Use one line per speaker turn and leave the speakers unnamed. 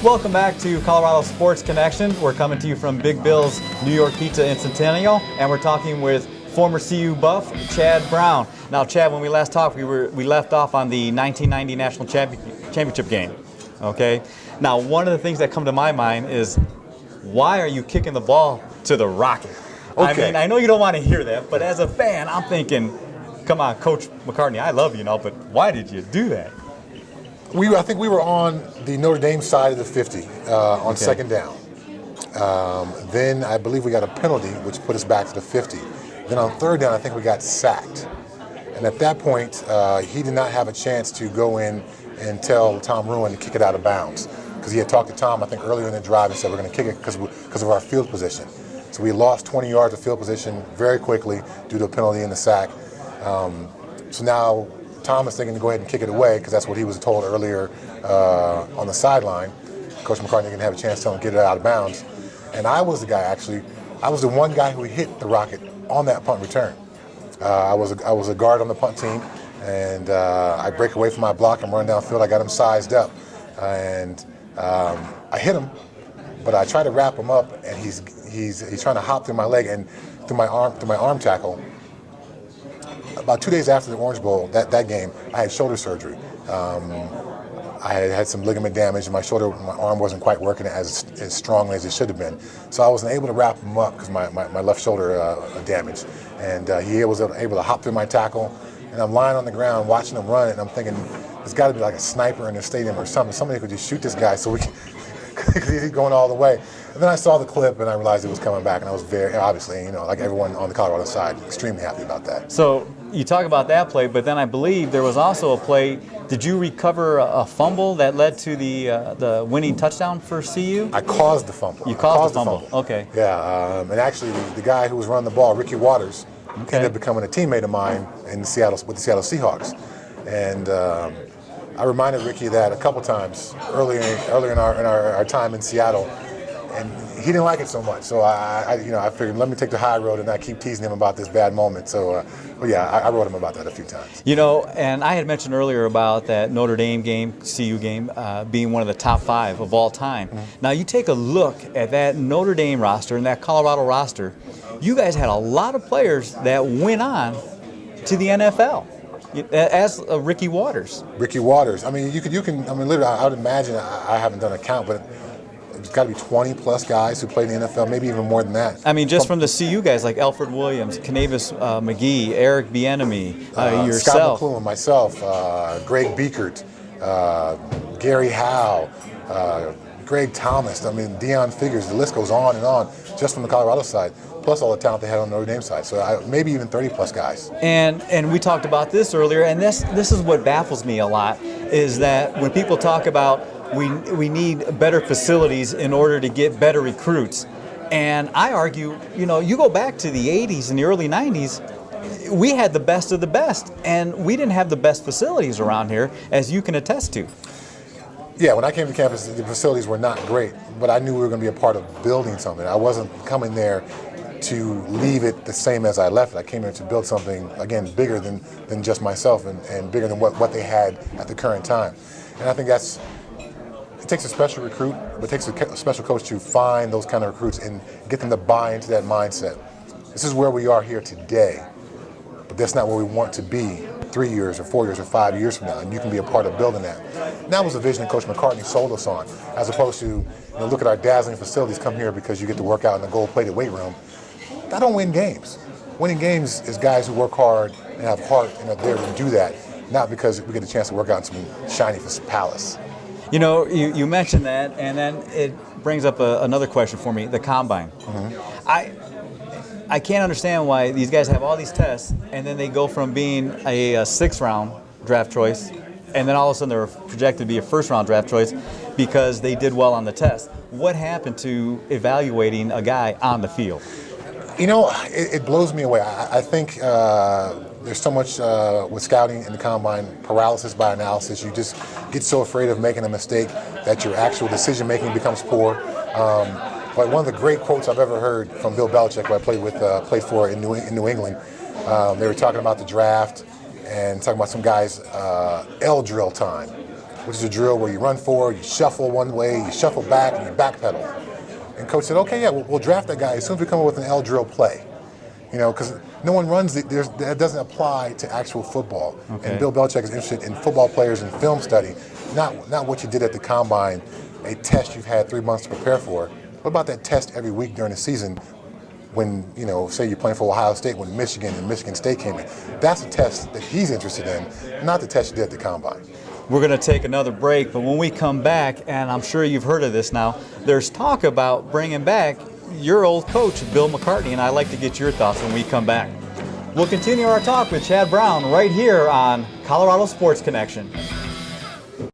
Welcome back to Colorado Sports Connection. We're coming to you from Big Bill's New York Pizza in Centennial, and we're talking with former CU Buff, Chad Brown. Now, Chad, when we last talked, we left off on the 1990 National Championship game, okay? Now, one of the things that come to my mind is, why are you kicking the ball to the Rocket?
Okay.
I mean, I know you don't want to hear that, but as a fan, I'm thinking, come on, Coach McCartney, I love you, but why did you do that?
I think we were on the Notre Dame side of the 50 on
Okay.
second down. Then I believe we got a penalty, which put us back to the 50. Then on third down, I think we got sacked. And at that point, he did not have a chance to go in and tell Tom Ruin to kick it out of bounds. Because he had talked to Tom, I think, earlier in the drive and said we're going to kick it because of our field position. So we lost 20 yards of field position very quickly due to a penalty and the sack. So now Tom is thinking to go ahead and kick it away because that's what he was told earlier on the sideline. Coach McCartney didn't have a chance to tell him to get it out of bounds. And I was the guy, actually. I was the one guy who hit the Rocket on that punt return. I was a guard on the punt team, and I break away from my block and run downfield. I got him sized up, and I hit him, but I try to wrap him up, and he's trying to hop through my leg and through my arm tackle. About 2 days after the Orange Bowl, that game, I had shoulder surgery. I had some ligament damage, and my arm wasn't quite working as strongly as it should have been. So I wasn't able to wrap him up because my left shoulder damaged. And he was able to hop through my tackle, and I'm lying on the ground watching him run, and I'm thinking, there's got to be like a sniper in the stadium or something. Somebody could just shoot this guy so we can, because he's going all the way. And then I saw the clip, and I realized it was coming back, and I was very, obviously, like everyone on the Colorado side, extremely happy about that.
So you talk about that play, but then I believe there was also a play. Did you recover a fumble that led to the winning touchdown for CU?
I caused the fumble.
You caused the fumble. Okay.
Yeah, and actually the guy who was running the ball, Ricky Waters,
Okay.
ended up becoming a teammate of mine with the Seattle Seahawks. And I reminded Ricky that a couple times earlier in our time in Seattle, and he didn't like it so much. So I figured, let me take the high road and not keep teasing him about this bad moment. So I wrote him about that a few times.
And I had mentioned earlier about that Notre Dame game, CU game, being one of the top 5 of all time. Mm-hmm. Now you take a look at that Notre Dame roster and that Colorado roster. You guys had a lot of players that went on to the NFL. As Ricky Waters.
Ricky Waters. I mean, you can. I mean, literally, I would imagine. I haven't done a count, but it's got to be 20 plus guys who played in the NFL, maybe even more than that.
I mean, just from the CU guys like Alfred Williams, Canavis McGee, Eric Bieniemy, yourself,
Scott McClellan, myself, Greg Biekert, Gary Howe, Greg Thomas. I mean, Deion Figures. The list goes on and on, just from the Colorado side. Plus all the talent they had on the Notre Dame side. So maybe even 30 plus guys.
And we talked about this earlier, and this is what baffles me a lot, is that when people talk about we need better facilities in order to get better recruits. And I argue, you go back to the 80s and the early 90s, we had the best of the best, and we didn't have the best facilities around here, as you can attest to.
Yeah, when I came to campus, the facilities were not great, but I knew we were going to be a part of building something. I wasn't coming there to leave it the same as I left it. I came here to build something, again, bigger than just myself and bigger than what they had at the current time. And I think it takes a special recruit, but it takes a special coach to find those kind of recruits and get them to buy into that mindset. This is where we are here today, but that's not where we want to be 3 years or 4 years or 5 years from now, and you can be a part of building that. And that was a vision that Coach McCartney sold us on, as opposed to, look at our dazzling facilities, come here because you get to work out in the gold-plated weight room. That don't win games. Winning games is guys who work hard and have heart and are there to do that, not because we get a chance to work out in some shiny palace.
You mentioned that, and then it brings up another question for me, the combine. Mm-hmm. I can't understand why these guys have all these tests, and then they go from being a 6th-round draft choice, and then all of a sudden they're projected to be a 1st-round draft choice because they did well on the test. What happened to evaluating a guy on the field?
It blows me away. I think there's so much with scouting in the combine, paralysis by analysis. You just get so afraid of making a mistake that your actual decision-making becomes poor. But one of the great quotes I've ever heard from Bill Belichick, who I played for in New England, they were talking about the draft and talking about some guys' L drill time. which is a drill where you run forward, you shuffle one way, you shuffle back, and you backpedal. And coach said, okay, yeah, we'll draft that guy as soon as we come up with an L drill play. You know, because no one runs that doesn't apply to actual football.
Okay.
And Bill Belichick is interested in football players and film study, not what you did at the combine, a test you've had 3 months to prepare for. What about that test every week during the season when, you know, say you're playing for Ohio State when Michigan and Michigan State came in? That's a test that he's interested in, not the test you did at the combine.
We're going to take another break, but when we come back, and I'm sure you've heard of this now, there's talk about bringing back your old coach, Bill McCartney, and I'd like to get your thoughts when we come back. We'll continue our talk with Chad Brown right here on Colorado Sports Connection.